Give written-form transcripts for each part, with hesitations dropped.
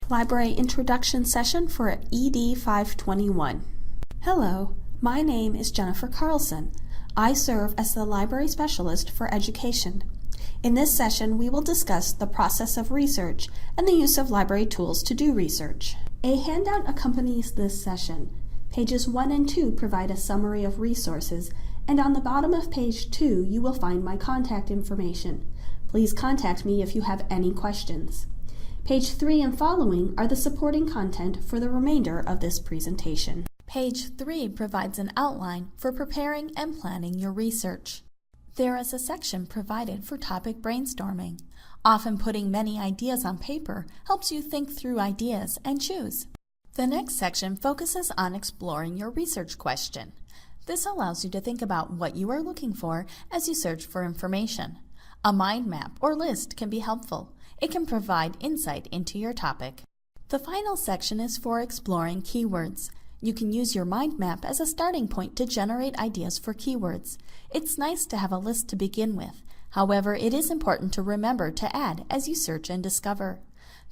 Library Introduction Session for ED521. Hello, my name is Jennifer Carlson. I serve as the Library Specialist for Education. In this session, we will discuss the process of research and the use of library tools to do research. A handout accompanies this session. Pages 1 and 2 provide a summary of resources, and on the bottom of page 2 you will find my contact information. Please contact me if you have any questions. Page 3 and following are the supporting content for the remainder of this presentation. Page 3 provides an outline for preparing and planning your research. There is a section provided for topic brainstorming. Often putting many ideas on paper helps you think through ideas and choose. The next section focuses on exploring your research question. This allows you to think about what you are looking for as you search for information. A mind map or list can be helpful. It can provide insight into your topic. The final section is for exploring keywords. You can use your mind map as a starting point to generate ideas for keywords. It's nice to have a list to begin with. However, it is important to remember to add as you search and discover.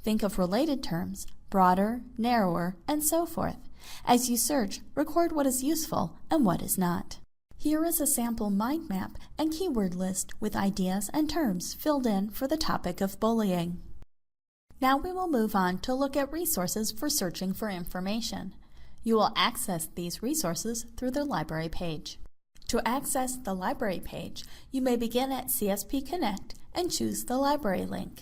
Think of related terms, broader, narrower, and so forth. As you search, record what is useful and what is not. Here is a sample mind map and keyword list with ideas and terms filled in for the topic of bullying. Now we will move on to look at resources for searching for information. You will access these resources through the library page. To access the library page, you may begin at CSP Connect and choose the library link.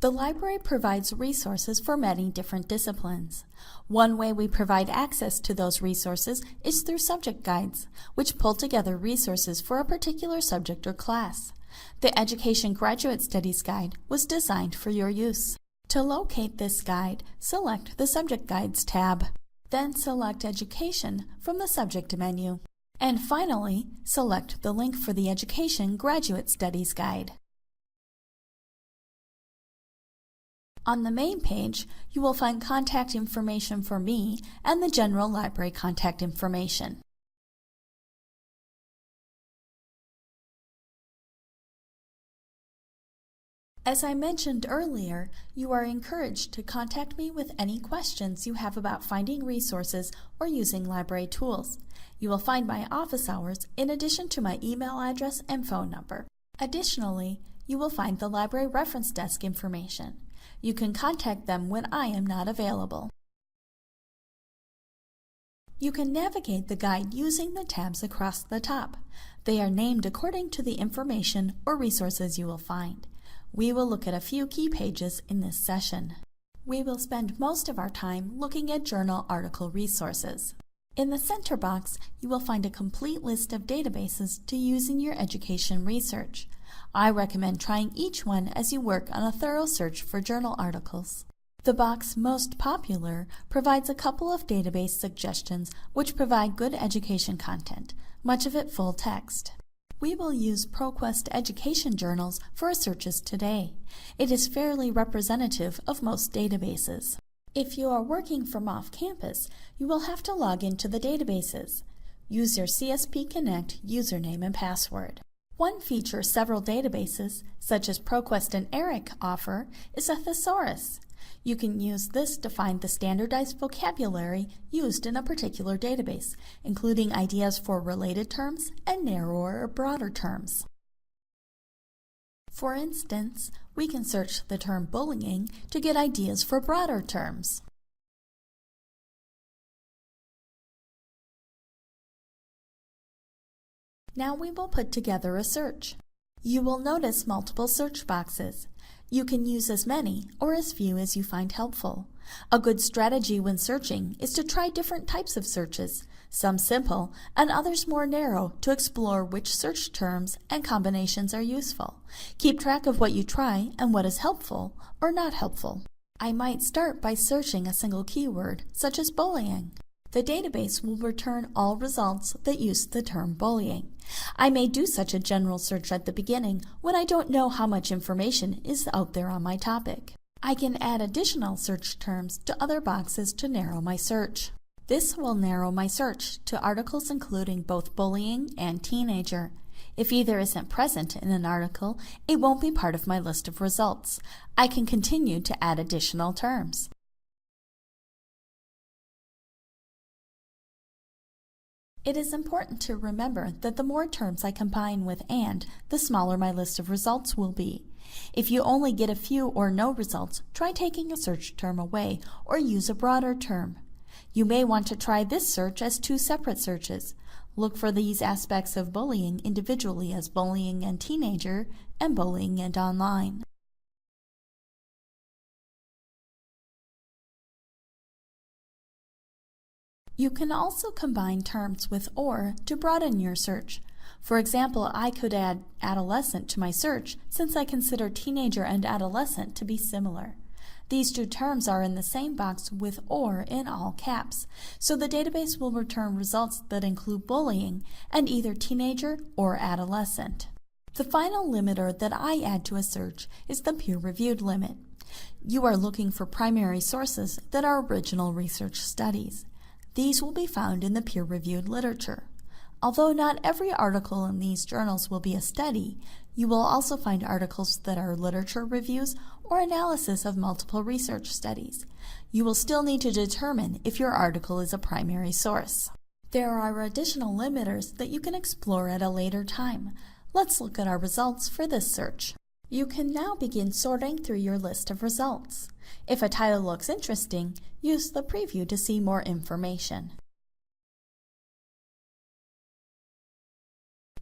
The library provides resources for many different disciplines. One way we provide access to those resources is through subject guides, which pull together resources for a particular subject or class. The Education Graduate Studies Guide was designed for your use. To locate this guide, select the Subject Guides tab. Then select Education from the Subject menu. And finally, select the link for the Education Graduate Studies Guide. On the main page, you will find contact information for me and the general library contact information. As I mentioned earlier, you are encouraged to contact me with any questions you have about finding resources or using library tools. You will find my office hours in addition to my email address and phone number. Additionally, you will find the library reference desk information. You can contact them when I am not available. You can navigate the guide using the tabs across the top. They are named according to the information or resources you will find. We will look at a few key pages in this session. We will spend most of our time looking at journal article resources. In the center box, you will find a complete list of databases to use in your education research. I recommend trying each one as you work on a thorough search for journal articles. The box Most Popular provides a couple of database suggestions which provide good education content, much of it full text. We will use ProQuest education journals for our searches today. It is fairly representative of most databases. If you are working from off campus, you will have to log into the databases. Use your CSP Connect username and password. One feature several databases, such as ProQuest and ERIC, offer is a thesaurus. You can use this to find the standardized vocabulary used in a particular database, including ideas for related terms and narrower or broader terms. For instance, we can search the term bullying to get ideas for broader terms. Now we will put together a search. You will notice multiple search boxes. You can use as many or as few as you find helpful. A good strategy when searching is to try different types of searches, some simple and others more narrow, to explore which search terms and combinations are useful. Keep track of what you try and what is helpful or not helpful. I might start by searching a single keyword, such as bullying. The database will return all results that use the term bullying. I may do such a general search at the beginning when I don't know how much information is out there on my topic. I can add additional search terms to other boxes to narrow my search. This will narrow my search to articles including both bullying and teenager. If either isn't present in an article, it won't be part of my list of results. I can continue to add additional terms. It is important to remember that the more terms I combine with "and," the smaller my list of results will be. If you only get a few or no results, try taking a search term away or use a broader term. You may want to try this search as two separate searches. Look for these aspects of bullying individually as bullying and teenager and bullying and online. You can also combine terms with "or" to broaden your search. For example, I could add adolescent to my search since I consider teenager and adolescent to be similar. These two terms are in the same box with "or" in all caps, so the database will return results that include bullying and either teenager or adolescent. The final limiter that I add to a search is the peer-reviewed limit. You are looking for primary sources that are original research studies. These will be found in the peer-reviewed literature. Although not every article in these journals will be a study, you will also find articles that are literature reviews or analysis of multiple research studies. You will still need to determine if your article is a primary source. There are additional limiters that you can explore at a later time. Let's look at our results for this search. You can now begin sorting through your list of results. If a title looks interesting, use the preview to see more information.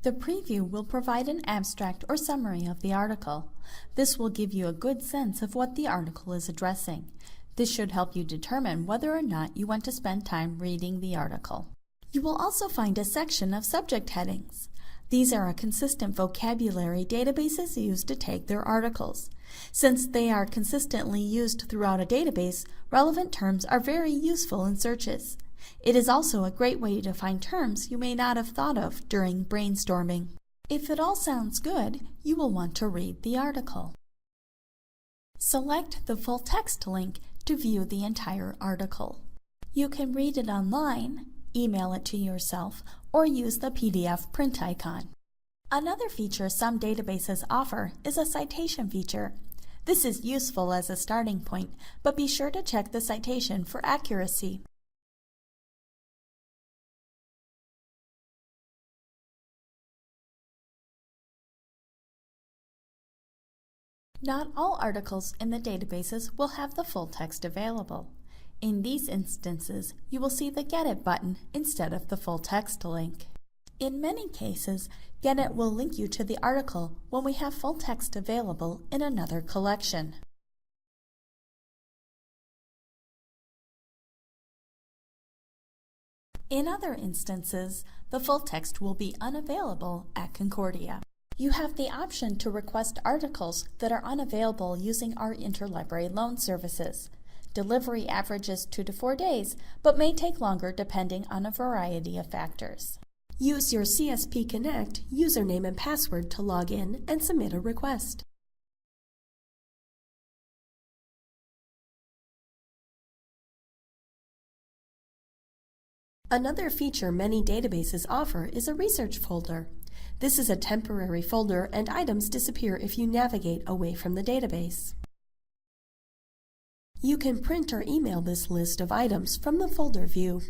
The preview will provide an abstract or summary of the article. This will give you a good sense of what the article is addressing. This should help you determine whether or not you want to spend time reading the article. You will also find a section of subject headings. These are a consistent vocabulary databases use to tag their articles. Since they are consistently used throughout a database, relevant terms are very useful in searches. It is also a great way to find terms you may not have thought of during brainstorming. If it all sounds good, you will want to read the article. Select the full text link to view the entire article. You can read it online, email it to yourself, or use the PDF print icon. Another feature some databases offer is a citation feature. This is useful as a starting point, but be sure to check the citation for accuracy. Not all articles in the databases will have the full text available. In these instances, you will see the Get It button instead of the full text link. In many cases, Get It will link you to the article when we have full text available in another collection. In other instances, the full text will be unavailable at Concordia. You have the option to request articles that are unavailable using our interlibrary loan services. Delivery averages 2 to 4 days, but may take longer depending on a variety of factors. Use your CSP Connect username and password to log in and submit a request. Another feature many databases offer is a research folder. This is a temporary folder and items disappear if you navigate away from the database. You can print or email this list of items from the folder view.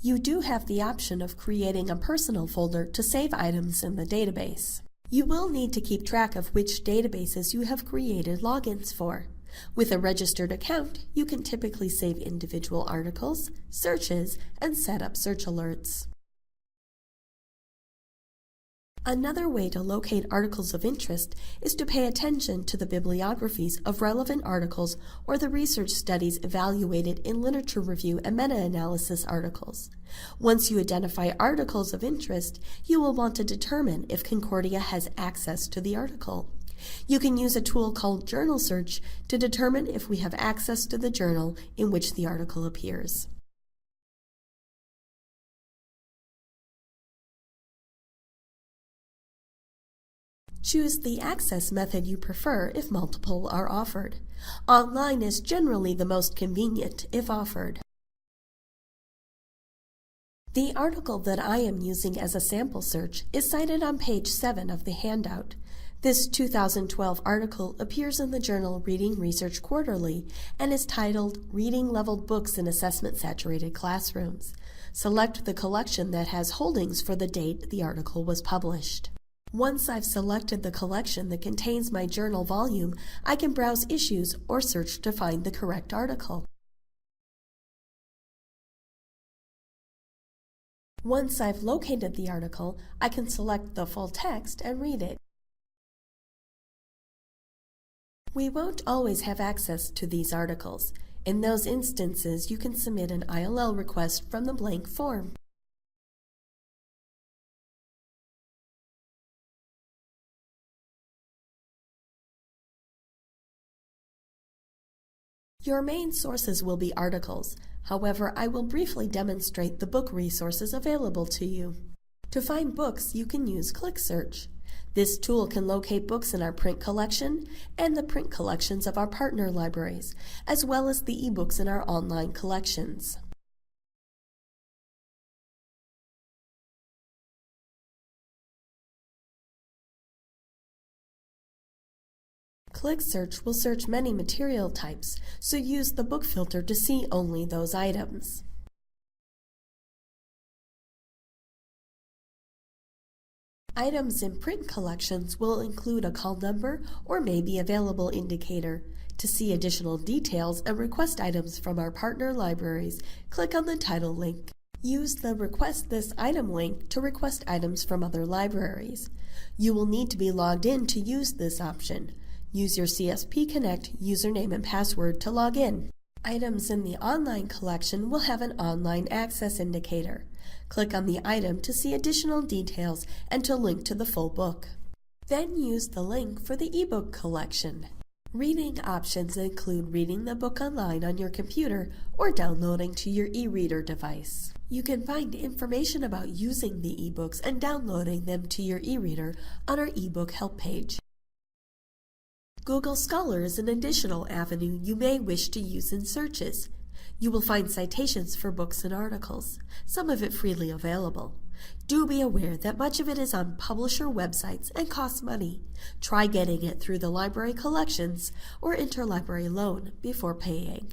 You do have the option of creating a personal folder to save items in the database. You will need to keep track of which databases you have created logins for. With a registered account, you can typically save individual articles, searches, and set up search alerts. Another way to locate articles of interest is to pay attention to the bibliographies of relevant articles or the research studies evaluated in literature review and meta-analysis articles. Once you identify articles of interest, you will want to determine if Concordia has access to the article. You can use a tool called Journal Search to determine if we have access to the journal in which the article appears. Choose the access method you prefer if multiple are offered. Online is generally the most convenient if offered. The article that I am using as a sample search is cited on page 7 of the handout. This 2012 article appears in the journal Reading Research Quarterly and is titled Reading Leveled Books in Assessment Saturated Classrooms. Select the collection that has holdings for the date the article was published. Once I've selected the collection that contains my journal volume, I can browse issues or search to find the correct article. Once I've located the article, I can select the full text and read it. We won't always have access to these articles. In those instances, you can submit an ILL request from the blank form. Your main sources will be articles. However, I will briefly demonstrate the book resources available to you. To find books, you can use ClickSearch. This tool can locate books in our print collection and the print collections of our partner libraries, as well as the ebooks in our online collections. ClickSearch will search many material types, so use the book filter to see only those items. Items in print collections will include a call number or maybe available indicator. To see additional details and request items from our partner libraries, click on the title link. Use the Request This Item link to request items from other libraries. You will need to be logged in to use this option. Use your CSP Connect username and password to log in. Items in the online collection will have an online access indicator. Click on the item to see additional details and to link to the full book. Then use the link for the ebook collection. Reading options include reading the book online on your computer or downloading to your e-reader device. You can find information about using the ebooks and downloading them to your e-reader on our ebook help page. Google Scholar is an additional avenue you may wish to use in searches. You will find citations for books and articles, some of it freely available. Do be aware that much of it is on publisher websites and costs money. Try getting it through the library collections or interlibrary loan before paying.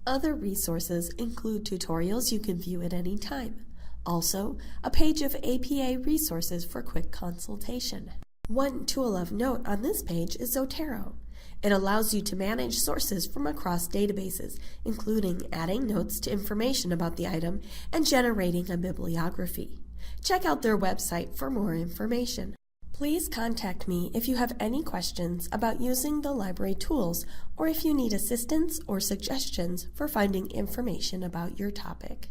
Other resources include tutorials you can view at any time. Also, a page of APA resources for quick consultation. One tool of note on this page is Zotero. It allows you to manage sources from across databases, including adding notes to information about the item and generating a bibliography. Check out their website for more information. Please contact me if you have any questions about using the library tools or if you need assistance or suggestions for finding information about your topic.